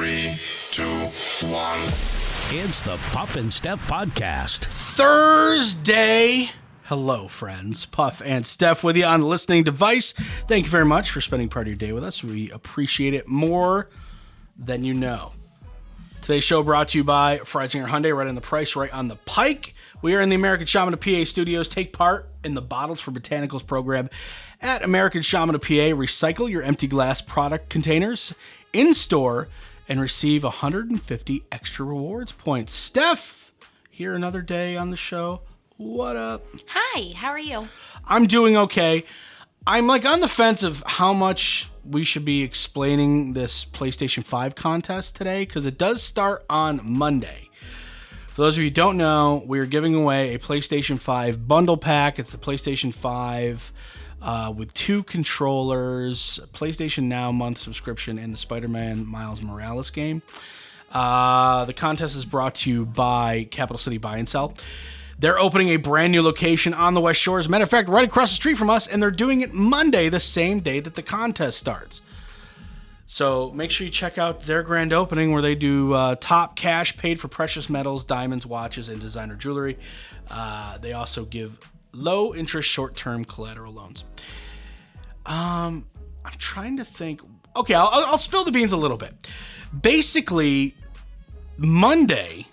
3, 2, 1. It's the Puff and Steph podcast. Thursday. Hello, friends. Puff and Steph with you on the listening device. Thank you very much for spending part of your day with us. We appreciate it more than you know. Today's show brought to you by Freisinger Hyundai, right on the price, right on the pike. We are in the American Shaman of PA studios. Take part in the Bottles for Botanicals program at American Shaman of PA. Recycle your empty glass product containers in store and receive 150 extra rewards points. Steph, here another day on the show. What up? Hi, how are you? I'm doing okay. I'm like on the fence of how much we should be explaining this PlayStation 5 contest today, because it does start on Monday. For those of you who don't know, we're giving away a PlayStation 5 bundle pack. It's the PlayStation 5 with 2 controllers, PlayStation Now month subscription, and the Spider-Man Miles Morales game. The contest is brought to you by Capital City Buy and Sell. They're opening a brand new location on the West Shore. As a matter of fact, right across the street from us, and they're doing it Monday, the same day that the contest starts. So make sure you check out their grand opening where they do top cash paid for precious metals, diamonds, watches, and designer jewelry. They also give low-interest short-term collateral loans. I'm trying to think. Okay, I'll spill the beans a little bit. Basically, Monday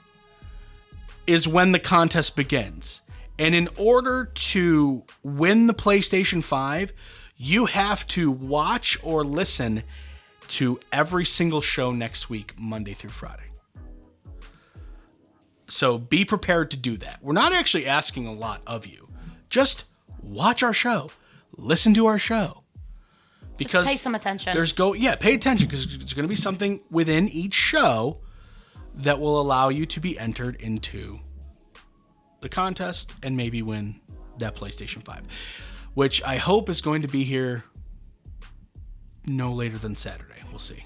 is when the contest begins. And in order to win the PlayStation 5, you have to watch or listen to every single show next week, Monday through Friday. So be prepared to do that. We're not actually asking a lot of you. Just watch our show. Listen to our show. Because just pay some attention. Pay attention, because there's going to be something within each show that will allow you to be entered into the contest and maybe win that PlayStation 5, which I hope is going to be here no later than Saturday. We'll see.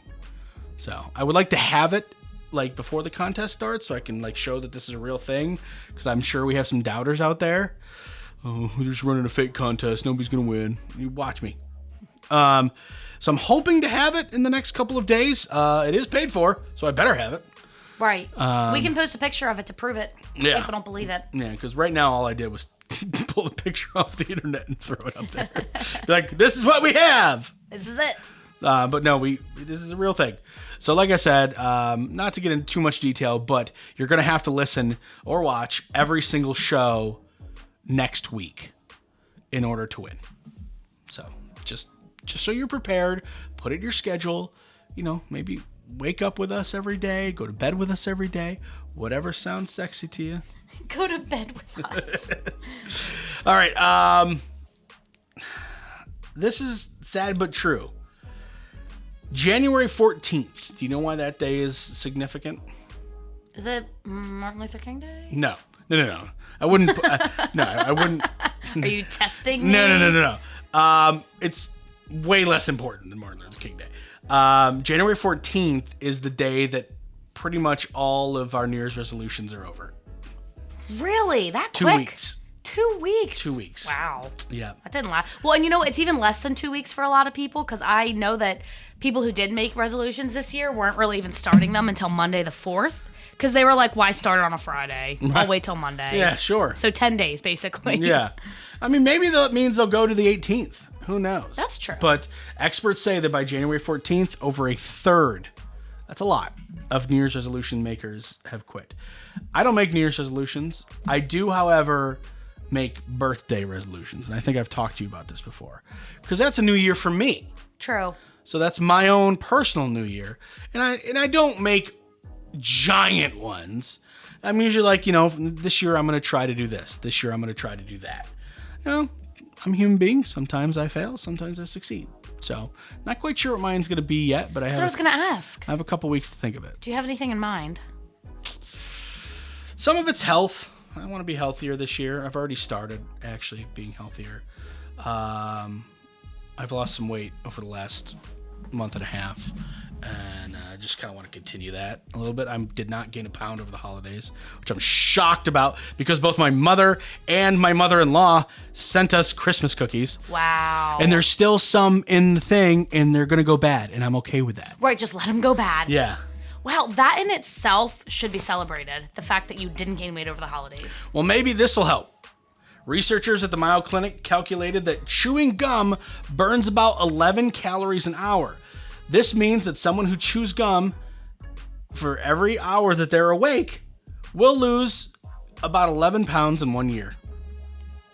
So I would like to have it like before the contest starts so I can like show that this is a real thing, because I'm sure we have some doubters out there. Oh, we're just running a fake contest. Nobody's going to win. You watch me. So I'm hoping to have it in the next couple of days. It is paid for, so I better have it. Right. We can post a picture of it to prove it. Yeah. People don't believe it. Yeah, because right now all I did was pull the picture off the internet and throw it up there. Like, this is what we have. This is it. But no, this is a real thing. So like I said, not to get into too much detail, but you're going to have to listen or watch every single show next week in order to win. So just so you're prepared, put it in your schedule, maybe wake up with us every day, go to bed with us every day, whatever sounds sexy to you. Go to bed with us. All right. This is sad but true. January 14th. Do you know why that day is significant? Is it Martin Luther King Day? No. I wouldn't. I wouldn't. Are you testing me? No. It's way less important than Martin Luther King Day. January 14th is the day that pretty much all of our New Year's resolutions are over. Really? That 2 quick? weeks. 2 weeks? 2 weeks. Wow. Yeah. That didn't last. Well, and it's even less than 2 weeks for a lot of people, because I know that people who did make resolutions this year weren't really even starting them until Monday the 4th, because they were like, why start it on a Friday? I'll wait till Monday. Yeah, sure. So 10 days, basically. Yeah. I mean, maybe that means they'll go to the 18th. Who knows? That's true. But experts say that by January 14th, over a third, that's a lot, of New Year's resolution makers have quit. I don't make New Year's resolutions. I do, however, make birthday resolutions. And I think I've talked to you about this before, because that's a new year for me. True. So that's my own personal new year. And I don't make giant ones. I'm usually like, this year I'm going to try to do this. This year I'm going to try to do that. I'm a human being. Sometimes I fail. Sometimes I succeed. So not quite sure what mine's going to be yet, but I was going to ask. I have a couple weeks to think of it. Do you have anything in mind? Some of it's health. I want to be healthier this year. I've already started actually being healthier. I've lost some weight over the last month and a half, and I just kind of want to continue that a little bit. I did not gain a pound over the holidays, which I'm shocked about, because both my mother and my mother-in-law sent us Christmas cookies. Wow. And there's still some in the thing, and they're going to go bad, and I'm okay with that. Right, just let them go bad. Yeah. Wow, that in itself should be celebrated. The fact that you didn't gain weight over the holidays. Well, maybe this will help. Researchers at the Mayo Clinic calculated that chewing gum burns about 11 calories an hour. This means that someone who chews gum for every hour that they're awake will lose about 11 pounds in 1 year.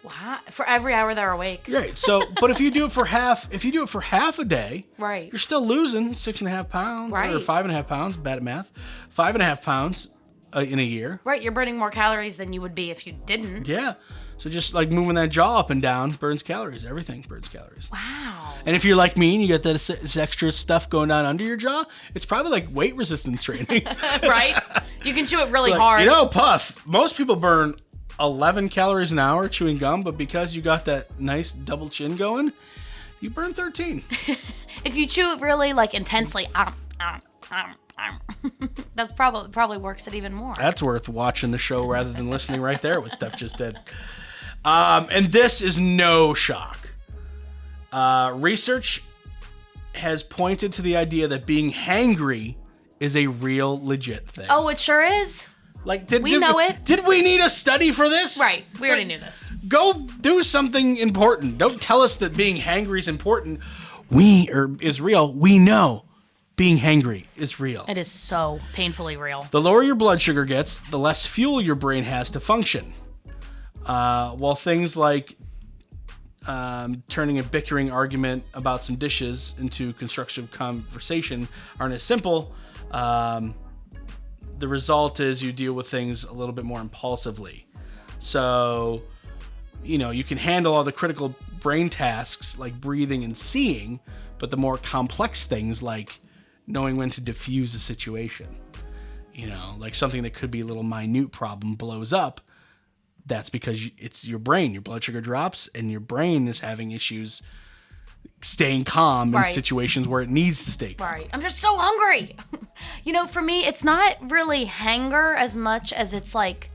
Wow, for every hour they're awake. Right. So, but if you do it for half a day, Right. you're still losing 6.5 pounds, Right. or 5.5 pounds. Bad at math. 5.5 pounds in a year. Right, you're burning more calories than you would be if you didn't. Yeah. So just like moving that jaw up and down burns calories. Everything burns calories. Wow. And if you're like me and you got this extra stuff going down under your jaw, it's probably like weight resistance training. Right? You can chew it really Like, hard. you know, Puff, most people burn 11 calories an hour chewing gum, but because you got that nice double chin going, you burn 13. If you chew it really like intensely, that's probably works it even more. That's worth watching the show rather than listening right there, what Steph just did. And this is no shock. Research has pointed to the idea that being hangry is a real legit thing. Oh, it sure is. Like, We know it. Did we need a study for this? Right. We already knew this. Go do something important. Don't tell us that being hangry is important. Is real. We know being hangry is real. It is so painfully real. The lower your blood sugar gets, the less fuel your brain has to function. While things like turning a bickering argument about some dishes into constructive conversation aren't as simple, the result is you deal with things a little bit more impulsively. So, you can handle all the critical brain tasks like breathing and seeing, but the more complex things like knowing when to diffuse a situation, like something that could be a little minute problem blows up. That's because it's your brain. Your blood sugar drops and your brain is having issues staying calm in situations where it needs to stay calm. Right. I'm just so hungry. For me, it's not really hanger as much as it's like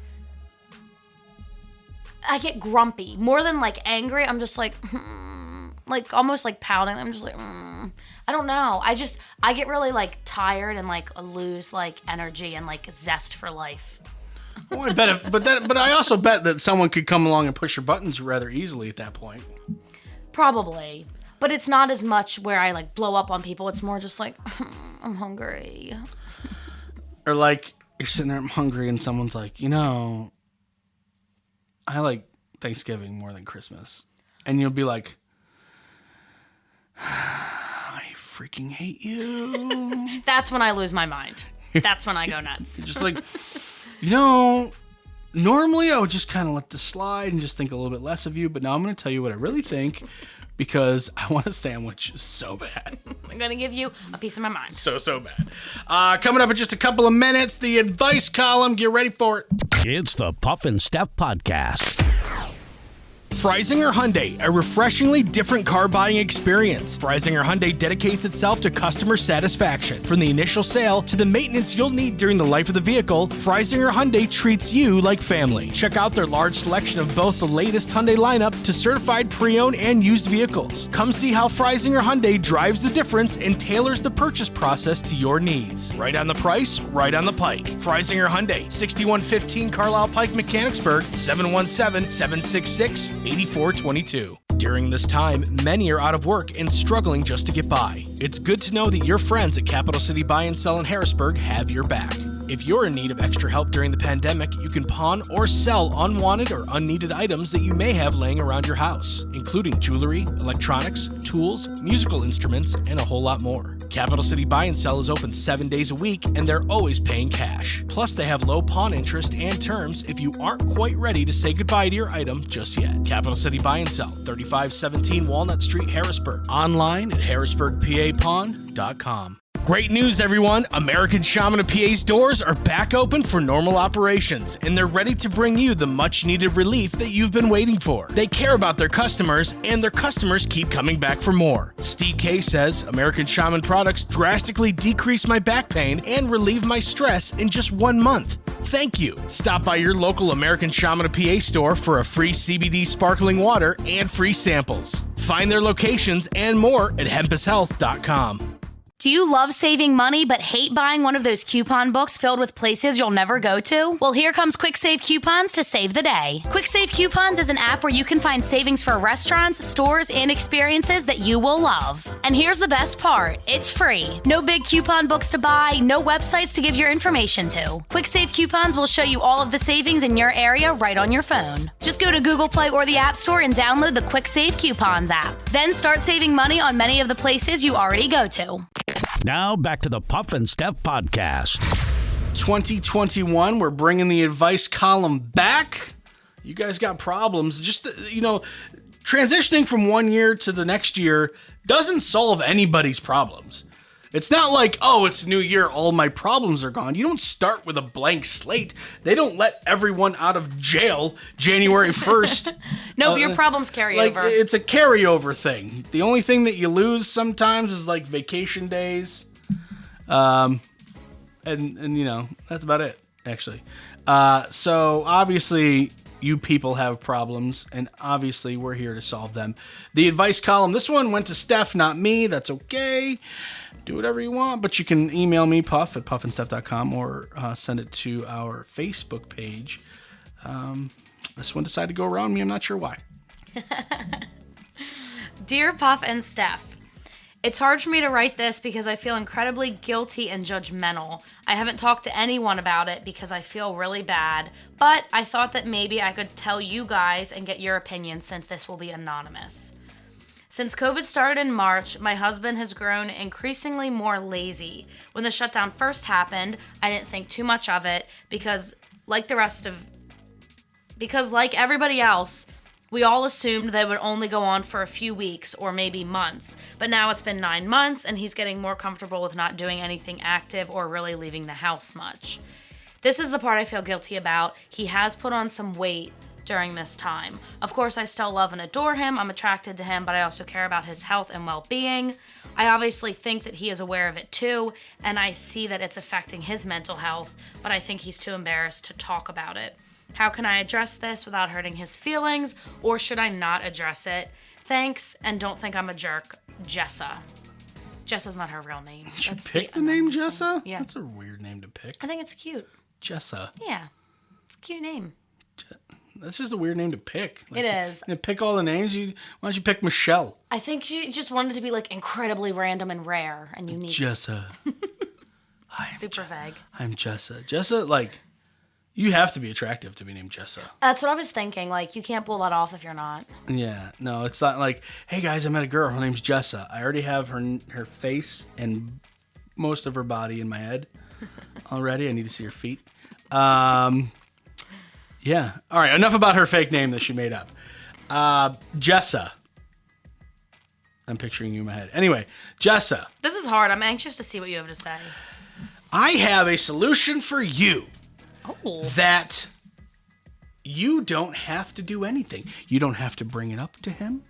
I get grumpy. More than like angry, I'm just like like almost like pouting. I'm just like I don't know. I get really like tired and like lose like energy and like zest for life. Well, I bet it, but I also bet that someone could come along and push your buttons rather easily at that point. Probably. But it's not as much where I like blow up on people. It's more just like I'm hungry. Or like you're sitting there, I'm hungry, and someone's like, I like Thanksgiving more than Christmas. And you'll be like, I freaking hate you. That's when I lose my mind. That's when I go nuts. Just like, normally I would just kind of let this slide and just think a little bit less of you, but now I'm going to tell you what I really think because I want a sandwich so bad. I'm going to give you a piece of my mind. So bad. Coming up in just a couple of minutes, the advice column. Get ready for it. It's the Puff and Steph Podcast. Freisinger Hyundai, a refreshingly different car buying experience. Freisinger Hyundai dedicates itself to customer satisfaction. From the initial sale to the maintenance you'll need during the life of the vehicle, Freisinger Hyundai treats you like family. Check out their large selection of both the latest Hyundai lineup to certified pre-owned and used vehicles. Come see how Freisinger Hyundai drives the difference and tailors the purchase process to your needs. Right on the price, right on the pike. Freisinger Hyundai, 6115 Carlisle Pike, Mechanicsburg, 717-766-8422. During this time, many are out of work and struggling just to get by. It's good to know that your friends at Capital City Buy and Sell in Harrisburg have your back. If you're in need of extra help during the pandemic, you can pawn or sell unwanted or unneeded items that you may have laying around your house, including jewelry, electronics, tools, musical instruments, and a whole lot more. Capital City Buy and Sell is open 7 days a week, and they're always paying cash. Plus, they have low pawn interest and terms if you aren't quite ready to say goodbye to your item just yet. Capital City Buy and Sell, 3517 Walnut Street, Harrisburg. Online at harrisburgpapawn.com. Great news, everyone! American Shaman of PA's doors are back open for normal operations, and they're ready to bring you the much-needed relief that you've been waiting for. They care about their customers, and their customers keep coming back for more. Steve K says, American Shaman products drastically decreased my back pain and relieved my stress in just 1 month. Thank you. Stop by your local American Shaman of PA store for a free CBD sparkling water and free samples. Find their locations and more at hempushealth.com. Do you love saving money but hate buying one of those coupon books filled with places you'll never go to? Well, here comes Quick Save Coupons to save the day. Quick Save Coupons is an app where you can find savings for restaurants, stores, and experiences that you will love. And here's the best part. It's free. No big coupon books to buy, no websites to give your information to. Quick Save Coupons will show you all of the savings in your area right on your phone. Just go to Google Play or the App Store and download the Quick Save Coupons app. Then start saving money on many of the places you already go to. Now back to the Puff and Steph podcast. 2021, we're bringing the advice column back. You guys got problems. Just, transitioning from one year to the next year doesn't solve anybody's problems. It's not like, oh, it's new year, all my problems are gone. You don't start with a blank slate. They don't let everyone out of jail January 1st. No, but your problems carry over. It's a carryover thing. The only thing that you lose sometimes is like vacation days. And that's about it, actually. So obviously you people have problems, and obviously we're here to solve them. The advice column, this one went to Steph, not me. That's okay. Do whatever you want, but you can email me, Puff, at puffandsteph.com, or send it to our Facebook page. This one decided to go around me. I'm not sure why. Dear Puff and Steph, it's hard for me to write this because I feel incredibly guilty and judgmental. I haven't talked to anyone about it because I feel really bad, but I thought that maybe I could tell you guys and get your opinion since this will be anonymous. Since COVID started in March, my husband has grown increasingly more lazy. When the shutdown first happened, I didn't think too much of it because like everybody else, we all assumed they would only go on for a few weeks or maybe months. But now it's been 9 months and he's getting more comfortable with not doing anything active or really leaving the house much. This is the part I feel guilty about. He has put on some weight during this time. Of course, I still love and adore him. I'm attracted to him, but I also care about his health and well-being. I obviously think that he is aware of it too, and I see that it's affecting his mental health, but I think he's too embarrassed to talk about it. How can I address this without hurting his feelings, or should I not address it? Thanks, and don't think I'm a jerk. Jessa. Jessa's not her real name. Did you pick the name Jessa? Yeah. That's a weird name to pick. I think it's cute. Jessa. Yeah. It's a cute name. That's just a weird name to pick. It is. You pick all the names. Why don't you pick Michelle? I think she just wanted to be like incredibly random and rare and unique. Jessa. Super vague. I'm Jessa. Jessa, you have to be attractive to be named Jessa. That's what I was thinking. Like, you can't pull that off if you're not. Yeah. No, it's not like, hey guys, I met a girl. Her name's Jessa. I already have her face and most of her body in my head already. I need to see her feet. Yeah. All right. Enough about her fake name that she made up. Jessa. I'm picturing you in my head. Anyway, Jessa. This is hard. I'm anxious to see what you have to say. I have a solution for you. Oh. That you don't have to do anything. You don't have to bring it up to him.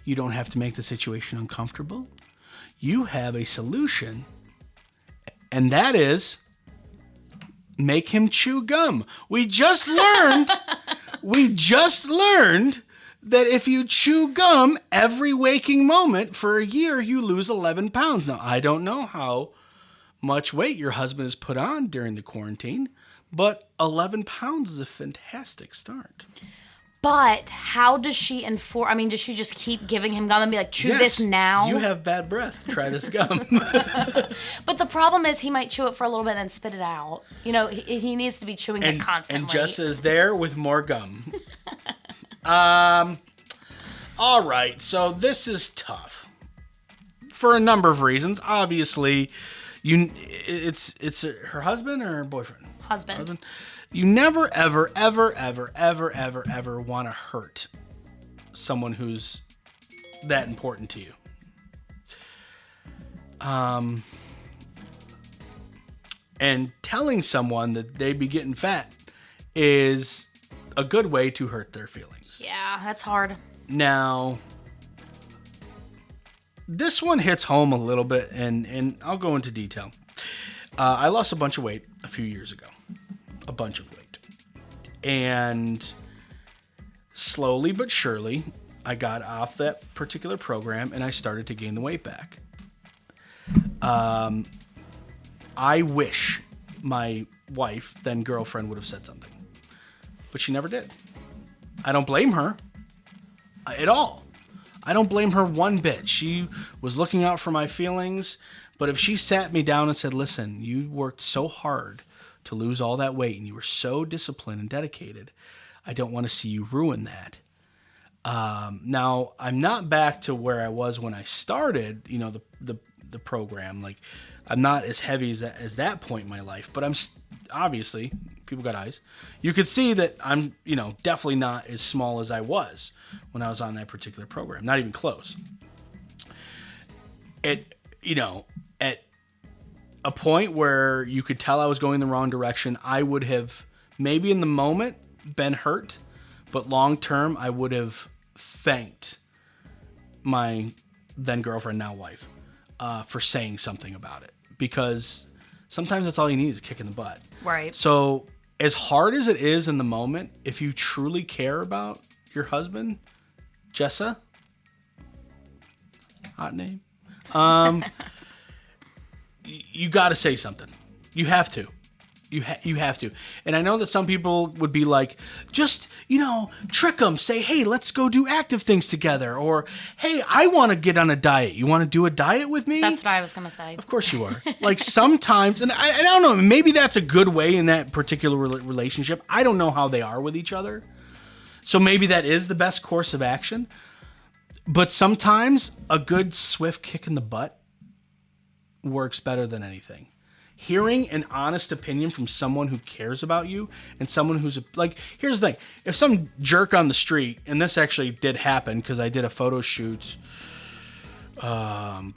You don't have to make the situation uncomfortable. You have a solution, and that is make him chew gum. We just learned that if you chew gum every waking moment for a year, you lose 11 pounds. Now, I don't know how much weight your husband has put on during the quarantine, but 11 pounds is a fantastic start. But how does she enforce? I mean, does she just keep giving him gum and be like, chew this now? You have bad breath. Try this gum. But the problem is he might chew it for a little bit and spit it out. He needs to be chewing it constantly. And Jessa is there with more gum. All right, so this is tough for a number of reasons. Obviously, it's her husband or her boyfriend? Husband. You never, ever, ever, ever, ever, ever, ever want to hurt someone who's that important to you. And telling someone that they be getting fat is a good way to hurt their feelings. Yeah, that's hard. Now, this one hits home a little bit, and I'll go into detail. I lost a bunch of weight a few years ago. A bunch of weight. And slowly but surely, I got off that particular program, and I started to gain the weight back. I wish my wife, then girlfriend, would have said something. But she never did. I don't blame her at all. I don't blame her one bit. She was looking out for my feelings. But if she sat me down and said, listen, you worked so hard to lose all that weight and you were so disciplined and dedicated, I don't want to see you ruin that. Now, I'm not back to where I was when I started, the program. Like, I'm not as heavy as that point in my life, but I'm obviously, people got eyes. You could see that I'm, definitely not as small as I was when I was on that particular program. Not even close. At a point where you could tell I was going the wrong direction, I would have maybe in the moment been hurt, but long term, I would have thanked my then girlfriend, now wife, for saying something about it. Because sometimes that's all you need is a kick in the butt. Right. So as hard as it is in the moment, if you truly care about your husband, Jessa, hot name, you got to say something. You have to. You have to. And I know that some people would be like, just, trick them. Say, hey, let's go do active things together. Or, hey, I want to get on a diet. You want to do a diet with me? That's what I was going to say. Of course you are. Like sometimes, and I don't know, maybe that's a good way in that particular relationship. I don't know how they are with each other. So maybe that is the best course of action. But sometimes a good swift kick in the butt works better than anything. Hearing an honest opinion from someone who cares about you and someone who's like, here's the thing. If some jerk on the street, and this actually did happen because I did a photo shoot like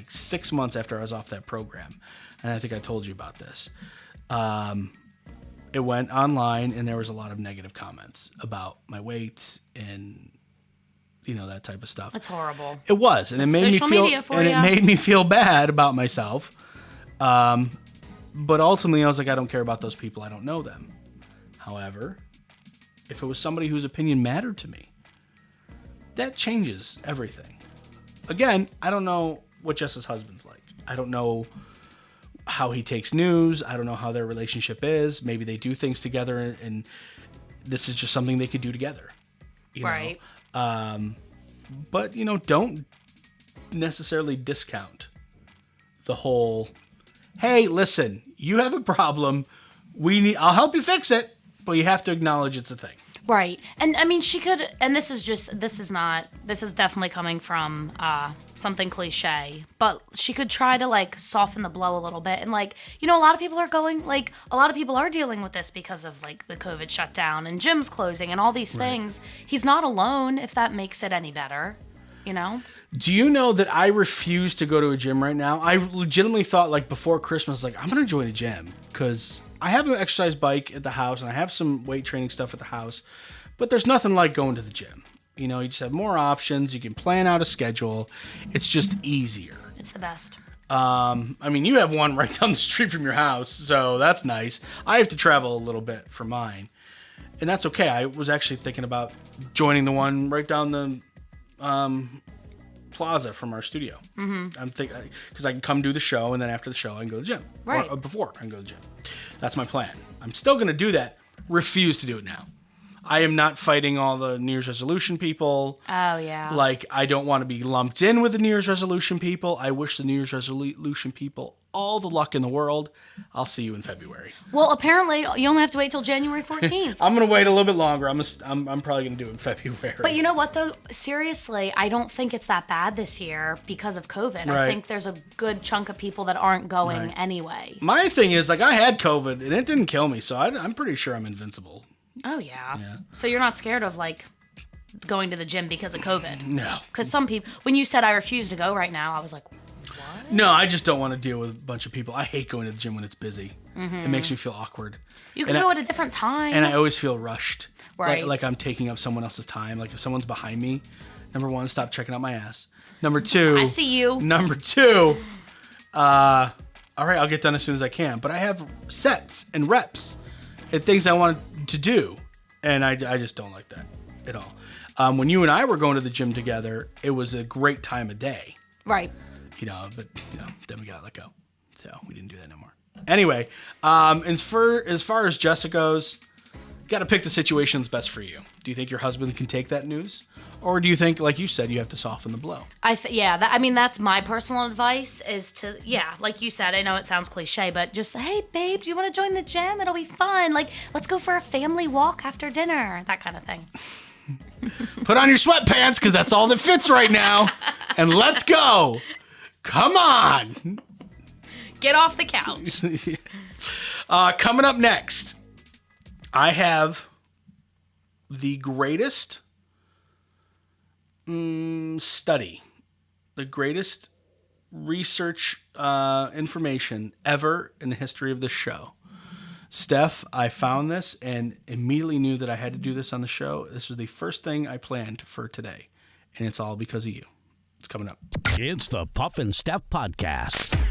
6 months after I was off that program. And I think I told you about this. It went online and there was a lot of negative comments about my weight and that type of stuff. That's horrible. It was, and it made me feel bad about myself. But ultimately, I was like, I don't care about those people. I don't know them. However, if it was somebody whose opinion mattered to me, that changes everything. Again, I don't know what Jessa's husband's like. I don't know how he takes news. I don't know how their relationship is. Maybe they do things together, and this is just something they could do together. Right. But, don't necessarily discount the whole, hey, listen, you have a problem. I'll help you fix it, but you have to acknowledge it's a thing. Right. And I mean, she could, and this is definitely coming from something cliche, but she could try to soften the blow a little bit. And a lot of people are dealing with this because of the COVID shutdown and gyms closing and all these things. He's not alone, if that makes it any better. Do you know that I refuse to go to a gym right now? I legitimately thought before Christmas, I'm going to join a gym because I have an exercise bike at the house and I have some weight training stuff at the house, but there's nothing like going to the gym. You just have more options. You can plan out a schedule. It's just easier. It's the best. You have one right down the street from your house, so that's nice. I have to travel a little bit for mine, and that's okay. I was actually thinking about joining the one right down the plaza from our studio. Mm-hmm. I'm thinking because I can come do the show, and then after the show, I can go to the gym. Right. Or before I can go to the gym. That's my plan. I'm still going to do that. Refuse to do it now. I am not fighting all the New Year's resolution people. Oh, yeah. I don't want to be lumped in with the New Year's resolution people. I wish the New Year's resolution people all the luck in the world. I'll see you in February. Well, apparently, you only have to wait till January 14th. I'm going to wait a little bit longer. I'm probably going to do it in February. But you know what, though? Seriously, I don't think it's that bad this year because of COVID. Right. I think there's a good chunk of people that aren't going anyway. My thing is, I had COVID, and it didn't kill me, so I'm pretty sure I'm invincible. Oh, yeah. So you're not scared of, going to the gym because of COVID? No. Because some people, when you said I refuse to go right now, I was like, what? No, I just don't want to deal with a bunch of people. I hate going to the gym when it's busy. Mm-hmm. It makes me feel awkward. You can go at a different time. And I always feel rushed. Right. Like I'm taking up someone else's time. If someone's behind me, number one, stop checking out my ass. Number two. I see you. Number two, all right, I'll get done as soon as I can. But I have sets and reps and things I want to do. And I just don't like that at all. When you and I were going to the gym together, it was a great time of day. Right. then we got let go. So we didn't do that no more. Anyway, as far as Jessica goes, you got to pick the situation that's best for you. Do you think your husband can take that news? Or do you think, like you said, you have to soften the blow? That's my personal advice is to, like you said, I know it sounds cliche, but just say, hey, babe, do you want to join the gym? It'll be fun. Like, let's go for a family walk after dinner, that kind of thing. Put on your sweatpants, because that's all that fits right now, and let's go. Come on. Get off the couch. Coming up next, I have the greatest study, the greatest research information ever in the history of this show. Steph, I found this and immediately knew that I had to do this on the show. This was the first thing I planned for today, and it's all because of you. It's coming up. It's the Puff and Steph Podcast.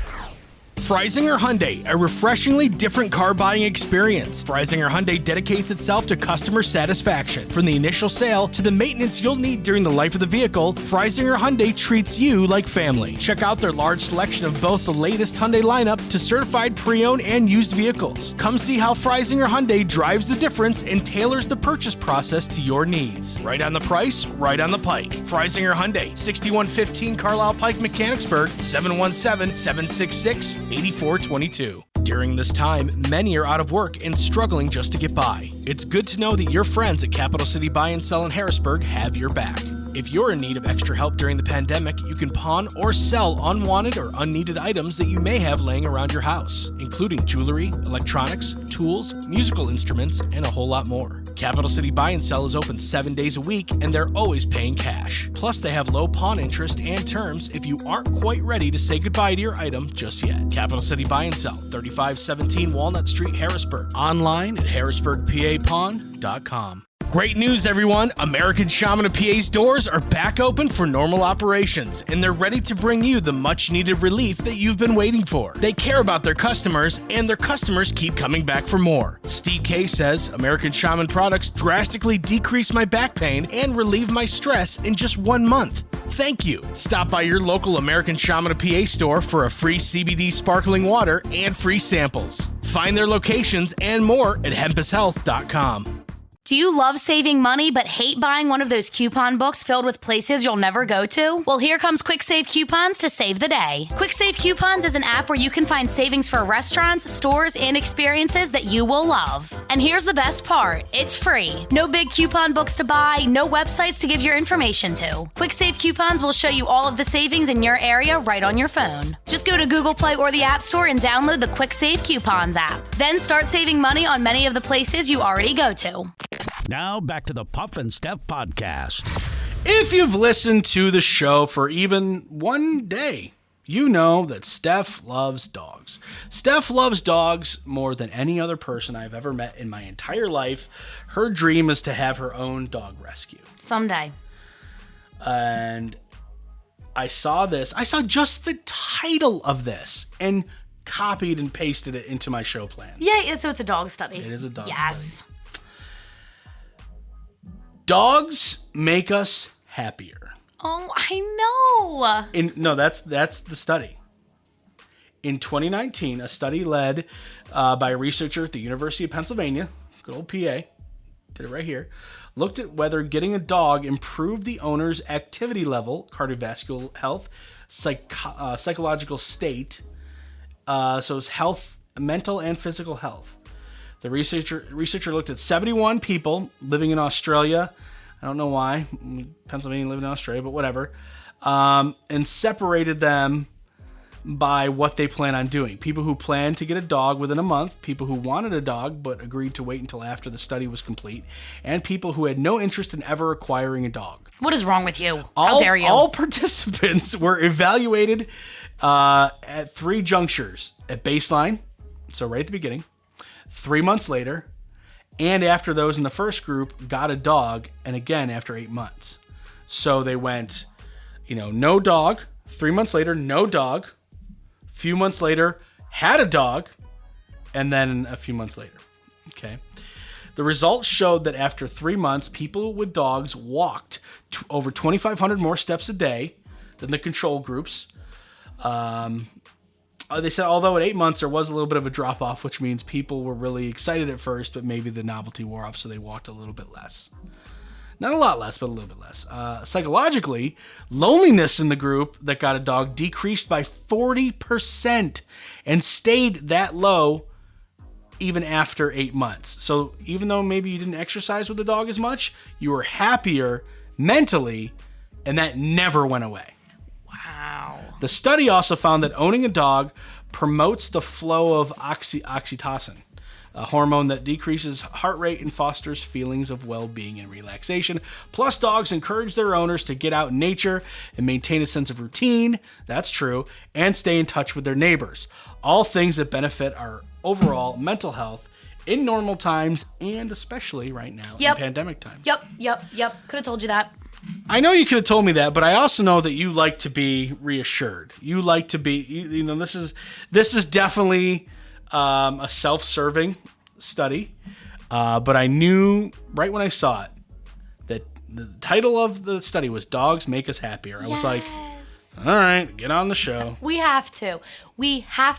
Freisinger Hyundai, a refreshingly different car buying experience. Freisinger Hyundai dedicates itself to customer satisfaction. From the initial sale to the maintenance you'll need during the life of the vehicle, Freisinger Hyundai treats you like family. Check out their large selection of both the latest Hyundai lineup to certified pre-owned and used vehicles. Come see how Freisinger Hyundai drives the difference and tailors the purchase process to your needs. Right on the price, right on the pike. Freisinger Hyundai, 6115 Carlisle Pike, Mechanicsburg, 717-766-8422. During this time, many are out of work and struggling just to get by. It's good to know that your friends at Capital City Buy and Sell in Harrisburg have your back. If you're in need of extra help during the pandemic, you can pawn or sell unwanted or unneeded items that you may have laying around your house, including jewelry, electronics, tools, musical instruments, and a whole lot more. Capital City Buy and Sell is open 7 days a week, and they're always paying cash. Plus, they have low pawn interest and terms if you aren't quite ready to say goodbye to your item just yet. Capital City Buy and Sell, 3517 Walnut Street, Harrisburg. Online at harrisburgpapawn.com. Great news, everyone! American Shaman of PA's doors are back open for normal operations, and they're ready to bring you the much-needed relief that you've been waiting for. They care about their customers, and their customers keep coming back for more. Steve K says, American Shaman products drastically decrease my back pain and relieve my stress in just 1 month. Thank you. Stop by your local American Shaman of PA store for a free CBD sparkling water and free samples. Find their locations and more at hempushealth.com. Do you love saving money but hate buying one of those coupon books filled with places you'll never go to? Well, here comes Quick Save Coupons to save the day. Quick Save Coupons is an app where you can find savings for restaurants, stores, and experiences that you will love. And here's the best part. It's free. No big coupon books to buy, no websites to give your information to. Quick Save Coupons will show you all of the savings in your area right on your phone. Just go to Google Play or the App Store and download the Quick Save Coupons app. Then start saving money on many of the places you already go to. Now back to the Puff and Steph Podcast. If you've listened to the show for even one day, you know that Steph loves dogs. Steph loves dogs more than any other person I've ever met in my entire life. Her dream is to have her own dog rescue. Someday. And I saw this. I saw just the title of this and copied and pasted it into my show plan. Yeah, so it's a dog study. It is a dog study. Yes. Dogs make us happier. Oh, I know. That's the study. In 2019, a study led by a researcher at the University of Pennsylvania, good old PA, did it right here, looked at whether getting a dog improved the owner's activity level, cardiovascular health, psychological state, so it's health, mental and physical health. The researcher looked at 71 people living in Australia. I don't know why. Pennsylvania living in Australia, but whatever. And separated them by what they plan on doing. People who planned to get a dog within a month, people who wanted a dog but agreed to wait until after the study was complete, and people who had no interest in ever acquiring a dog. What is wrong with you? How dare you? All participants were evaluated at 3 junctures. At baseline, so right at the beginning, 3 months later, and after those in the first group got a dog, and again after 8 months. So they went, no dog, 3 months later, no dog, a few months later, had a dog, and then a few months later. Okay. The results showed that after 3 months, people with dogs walked over 2,500 more steps a day than the control groups. They said, although at 8 months there was a little bit of a drop off, which means people were really excited at first, but maybe the novelty wore off, so they walked a little bit less. Not a lot less, but a little bit less. Psychologically, loneliness in the group that got a dog decreased by 40% and stayed that low even after 8 months. So even though maybe you didn't exercise with the dog as much, you were happier mentally, and that never went away. Wow. The study also found that owning a dog promotes the flow of oxytocin, a hormone that decreases heart rate and fosters feelings of well-being and relaxation. Plus, dogs encourage their owners to get out in nature and maintain a sense of routine, that's true, and stay in touch with their neighbors. All things that benefit our overall mental health in normal times and especially right now in pandemic times. Yep. Could have told you that. I know you could have told me that, but I also know that you like to be reassured. You like to be, you know, this is definitely a self-serving study, but I knew right when I saw it that the title of the study was "Dogs Make Us Happier." I was like, all right, get on the show. We have to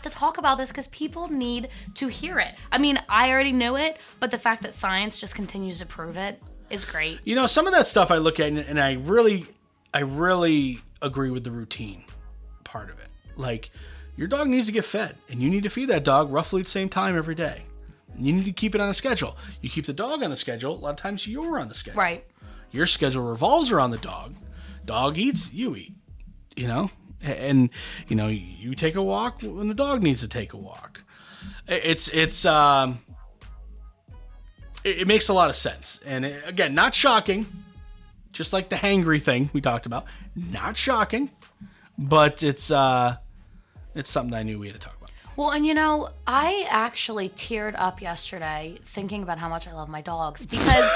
talk about this because people need to hear it. I mean, I already knew it, but the fact that science just continues to prove it is great. You know, some of that stuff I look at and I really agree with the routine part of it. Like, your dog needs to get fed, and you need to feed that dog roughly the same time every day. You need to keep it on a schedule. You keep the dog on the schedule, a lot of times you're on the schedule. Right. Your schedule revolves around the dog. Dog eats, you eat. You know? And, you know, you take a walk when the dog needs to take a walk. It makes a lot of sense. And again, not shocking. Just like the hangry thing we talked about. Not shocking. But it's something I knew we had to talk about. Well, and you know, I actually teared up yesterday thinking about how much I love my dogs because,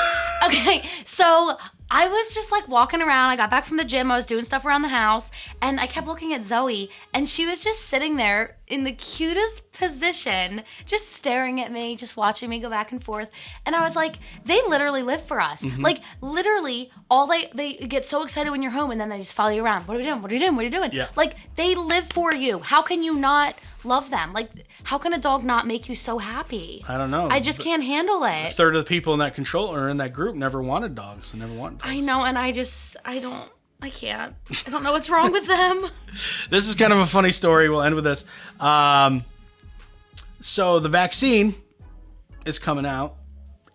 okay, so I was just like walking around. I got back from the gym. I was doing stuff around the house, and I kept looking at Zoe, and she was just sitting there in the cutest position, just staring at me, just watching me go back and forth. And I was like, they literally live for us. Mm-hmm. Like, literally, they get so excited when you're home, and then they just follow you around. What are we doing? What are you doing? What are you doing? Yeah. Like, they live for you. How can you not love them? Like, how can a dog not make you so happy? I don't know. I just can't handle A it. third of the people in that control or in that group never wanted dogs. Never wanted dogs. I know, and I can't. I don't know what's wrong with them. This is kind of a funny story. We'll end with this. So the vaccine is coming out,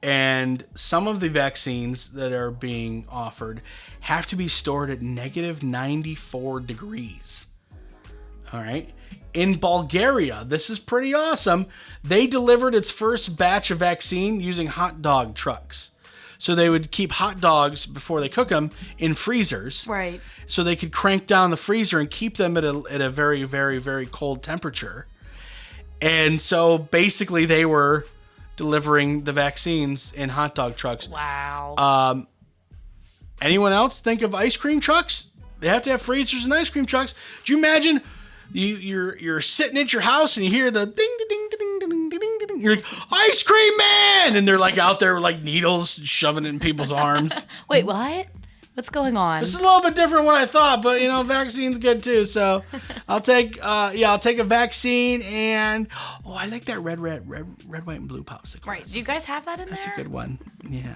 and some of the vaccines that are being offered have to be stored at negative 94 degrees. All right. In Bulgaria, this is pretty awesome. They delivered its first batch of vaccine using hot dog trucks. So they would keep hot dogs before they cook them in freezers. Right. So they could crank down the freezer and keep them at a very, very, very cold temperature. And so basically they were delivering the vaccines in hot dog trucks. Wow. Anyone else think of ice cream trucks? They have to have freezers and ice cream trucks. Do you imagine you're sitting at your house and you hear the ding ding ding ding ding ding ding ding. You're like, ice cream man, and they're like out there with like needles shoving it in people's arms. Wait, what? What's going on? This is a little bit different than what I thought, but you know, vaccine's good too. So I'll take a vaccine, and I like that red, white, and blue popsicle. Right. Do you guys have that in That's there? a good one. Yeah.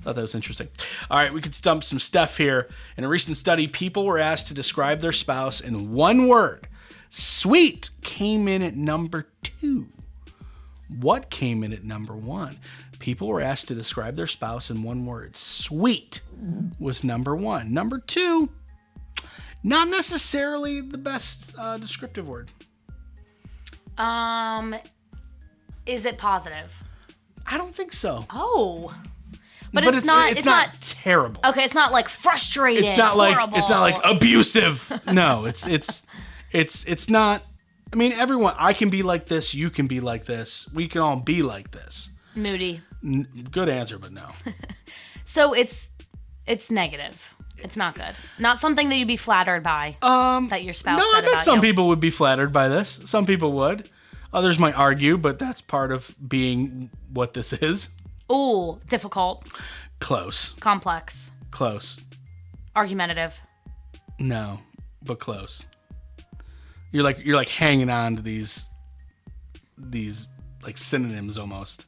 Thought that was interesting. All right, we could stump some Steph here. In a recent study, people were asked to describe their spouse in one word. Sweet came in at number 2. What came in at number 1? People were asked to describe their spouse in one word. Sweet was number 1. Number 2, not necessarily the best descriptive word. Is it positive? I don't think so. Oh. But it's not terrible. Okay, it's not like frustrating. It's not horrible. like abusive. No, it's not. I mean, everyone. I can be like this. You can be like this. We can all be like this. Moody. Good answer, but no. So it's negative. It's not good. Not something that you'd be flattered by. That your spouse No, said I bet about some you. people would be flattered by this. Some people would. Others might argue, but that's part of being what this is. Ooh, difficult. Close. Complex. Close. Argumentative. No, but close. You're like hanging on to these like synonyms almost.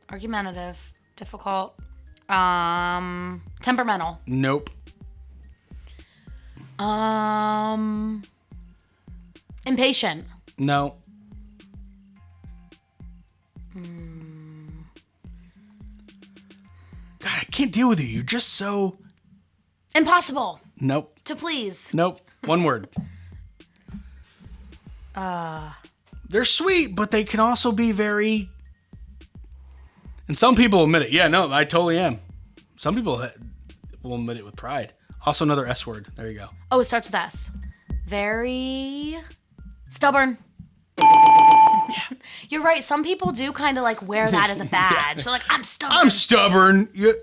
Argumentative, difficult, temperamental. Nope. Impatient. No. God, I can't deal with you. You're just so... Impossible Nope. to please. Nope. One word. They're sweet, but they can also be very... And some people admit it. Yeah, no, I totally am. Some people will admit it with pride. Also another S word. There you go. Oh, it starts with S. Very stubborn. You're right. Some people do kind of like wear that as a badge. They're like, I'm stubborn. I'm stubborn. You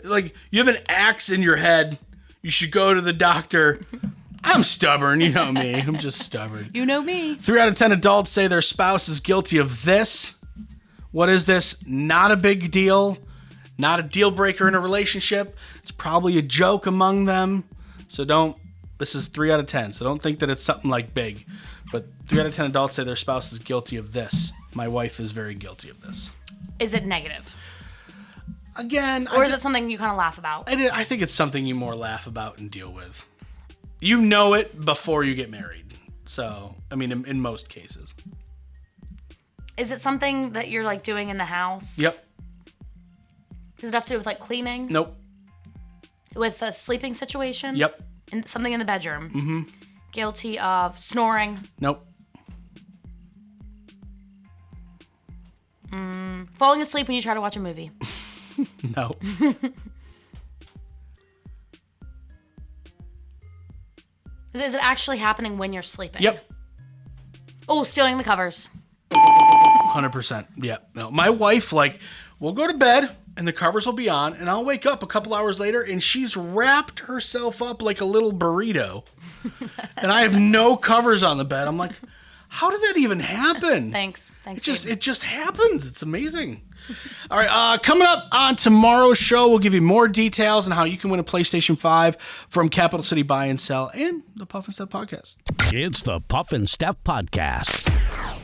have an axe in your head. You should go to the doctor. I'm stubborn. You know me. I'm just stubborn. You know me. 3 out of 10 adults say their spouse is guilty of this. What is this? Not a big deal. Not a deal breaker in a relationship. It's probably a joke among them. So this is 3 out of 10. So don't think that it's something like big. But 3 out of 10 adults say their spouse is guilty of this. My wife is very guilty of this. Is it negative? Again, Or is it something you kind of laugh about? I think it's something you more laugh about and deal with. You know it before you get married. So, I mean, in most cases. Is it something that you're like doing in the house? Yep. Does it have to do with like cleaning? Nope. With a sleeping situation? Yep. Something in the bedroom? Mm-hmm. Guilty of snoring? Nope. Falling asleep when you try to watch a movie? No. Is it actually happening when you're sleeping? Yep. Oh, stealing the covers. 100%. Yeah. No. My wife, we'll go to bed and the covers will be on, and I'll wake up a couple hours later and she's wrapped herself up like a little burrito. And I have no covers on the bed. I'm like, how did that even happen? Thanks. It just happens. It's amazing. All right, coming up on tomorrow's show, we'll give you more details on how you can win a PlayStation 5 from Capital City Buy and Sell and the Puff and Steph Podcast. It's the Puff and Steph Podcast.